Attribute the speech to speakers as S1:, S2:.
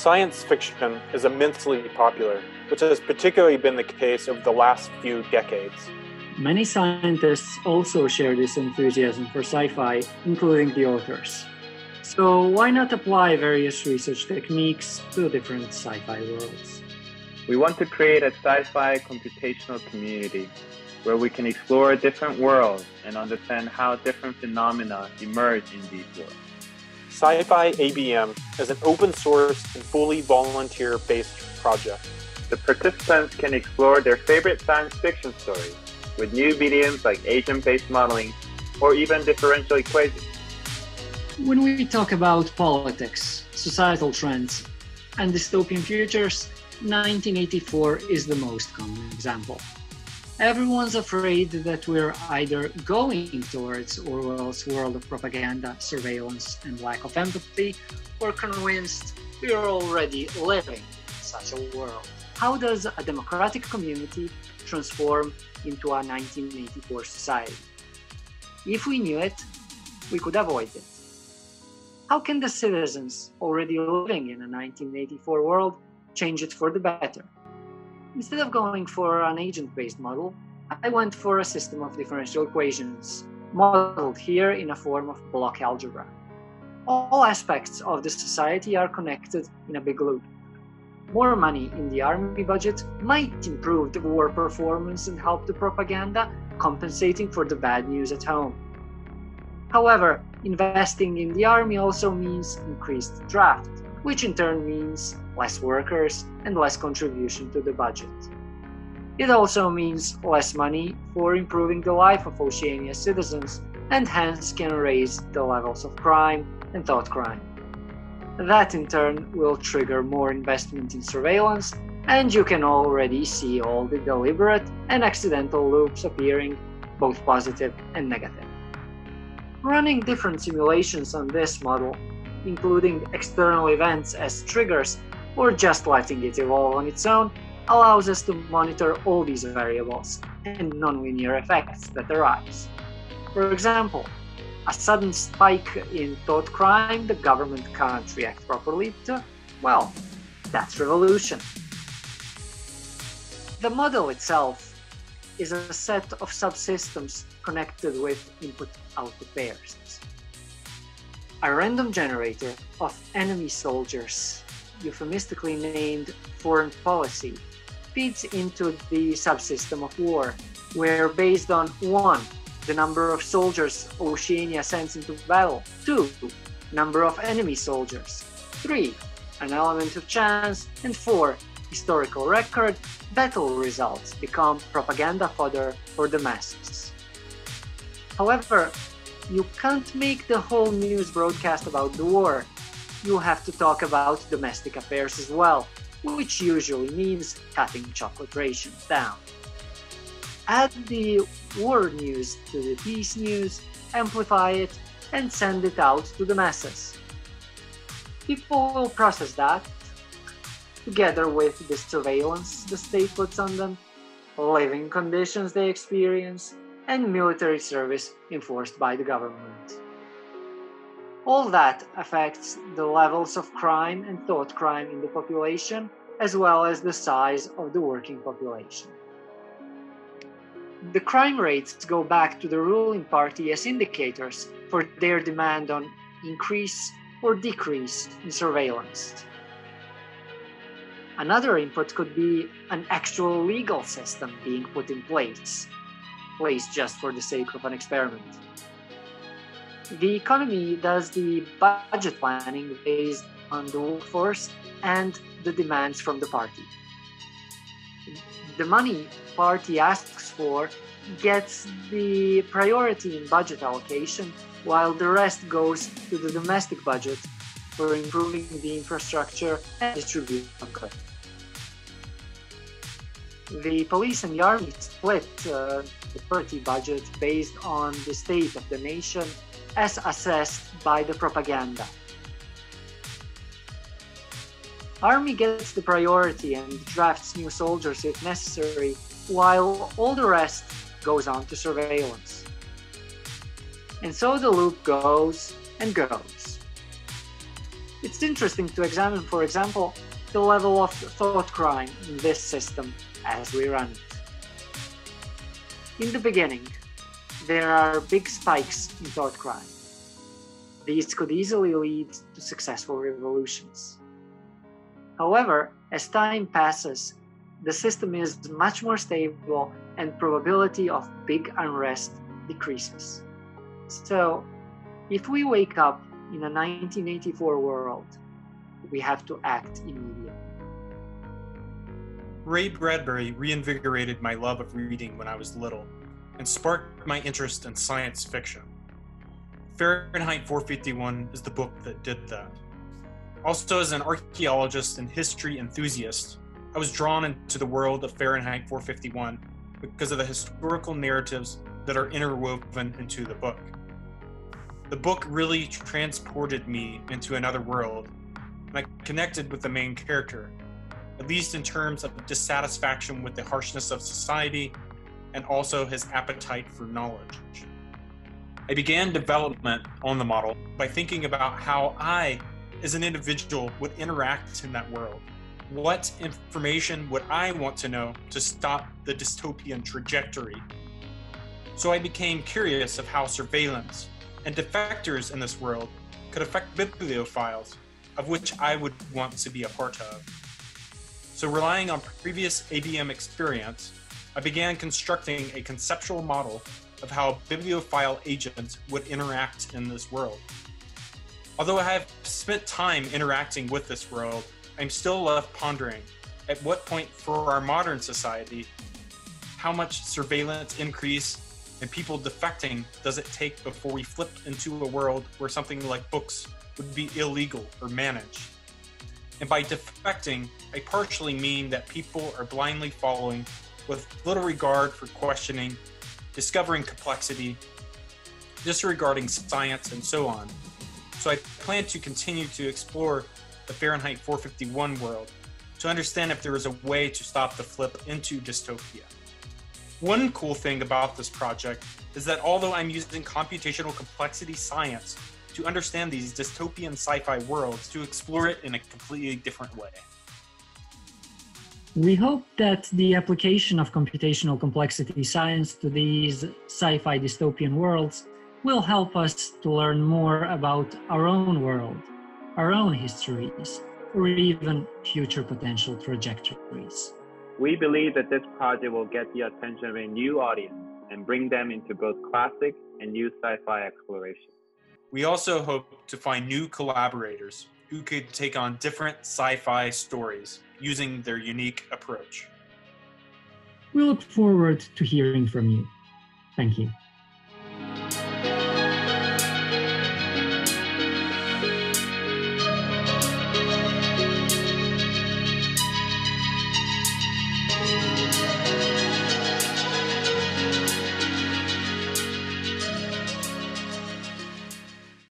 S1: Science fiction is immensely popular, which has particularly been the case over the last few decades.
S2: Many scientists also share this enthusiasm for sci-fi, including the authors. So why not apply various research techniques to different sci-fi worlds?
S3: We want to create a sci-fi computational community where we can explore different worlds and understand how different phenomena emerge in these worlds.
S1: Sci-Fi ABM is an open source and fully volunteer-based project.
S3: The participants can explore their favorite science fiction stories with new mediums like agent-based modeling or even differential equations.
S2: When we talk about politics, societal trends, and dystopian futures, 1984 is the most common example. Everyone's afraid that we're either going towards Orwell's world of propaganda, surveillance, and lack of empathy, or convinced we're already living in such a world. How does a democratic community transform into a 1984 society? If we knew it, we could avoid it. How can the citizens already living in a 1984 world change it for the better? Instead of going for an agent-based model, I went for a system of differential equations, modeled here in a form of block algebra. All aspects of the society are connected in a big loop. More money in the army budget might improve the war performance and help the propaganda, compensating for the bad news at home. However, investing in the army also means increased draft, which in turn means less workers and less contribution to the budget. It also means less money for improving the life of Oceania's citizens and hence can raise the levels of crime and thought crime. That in turn will trigger more investment in surveillance, and you can already see all the deliberate and accidental loops appearing, both positive and negative. Running different simulations on this model, including external events as triggers, or just letting it evolve on its own, allows us to monitor all these variables and nonlinear effects that arise. For example, a sudden spike in thought crime the government can't react properly to, well, that's revolution. The model itself is a set of subsystems connected with input-output pairs. A random generator of enemy soldiers, euphemistically named foreign policy, feeds into the subsystem of war, where based on 1. The number of soldiers Oceania sends into battle, 2. Number of enemy soldiers, 3. An element of chance, and 4. Historical record, battle results become propaganda fodder for the masses. However, you can't make the whole news broadcast about the war. You have to talk about domestic affairs as well, which usually means cutting chocolate rations down. Add the war news to the peace news, amplify it, and send it out to the masses. People will process that, together with the surveillance the state puts on them, living conditions they experience, and military service enforced by the government. All that affects the levels of crime and thought crime in the population, as well as the size of the working population. The crime rates go back to the ruling party as indicators for their demand on increase or decrease in surveillance. Another input could be an actual legal system being put in place just for the sake of an experiment. The economy does the budget planning based on the workforce and the demands from the party. The money party asks for gets the priority in budget allocation, while the rest goes to the domestic budget for improving the infrastructure and distribution of goods. The police and the army split the party budget based on the state of the nation as assessed by the propaganda. Army gets the priority and drafts new soldiers if necessary, while all the rest goes on to surveillance. And so the loop goes and goes. It's interesting to examine, for example, the level of thought crime in this system as we run it. In the beginning, there are big spikes in thought crime. These could easily lead to successful revolutions. However, as time passes, the system is much more stable and probability of big unrest decreases. So, if we wake up in a 1984 world, we have to act immediately.
S4: Ray Bradbury reinvigorated my love of reading when I was little and sparked my interest in science fiction. Fahrenheit 451 is the book that did that. Also, as an archaeologist and history enthusiast, I was drawn into the world of Fahrenheit 451 because of the historical narratives that are interwoven into the book. The book really transported me into another world, and I connected with the main character, at least in terms of dissatisfaction with the harshness of society and also his appetite for knowledge. I began development on the model by thinking about how I, as an individual, would interact in that world. What information would I want to know to stop the dystopian trajectory? So I became curious of how surveillance and defectors in this world could affect bibliophiles, of which I would want to be a part of. So relying on previous ABM experience, I began constructing a conceptual model of how bibliophile agents would interact in this world. Although I have spent time interacting with this world, I'm still left pondering, at what point for our modern society, how much surveillance increase and people defecting does it take before we flip into a world where something like books would be illegal or managed? And by defecting, I partially mean that people are blindly following with little regard for questioning, discovering complexity, disregarding science, and so on. So I plan to continue to explore the Fahrenheit 451 world to understand if there is a way to stop the flip into dystopia. One cool thing about this project is that although I'm using computational complexity science to understand these dystopian sci-fi worlds, to explore it in a completely different way.
S2: We hope that the application of computational complexity science to these sci-fi dystopian worlds will help us to learn more about our own world, our own histories, or even future potential trajectories.
S3: We believe that this project will get the attention of a new audience and bring them into both classic and new sci-fi exploration.
S4: We also hope to find new collaborators who could take on different sci-fi stories using their unique approach.
S2: We look forward to hearing from you. Thank you.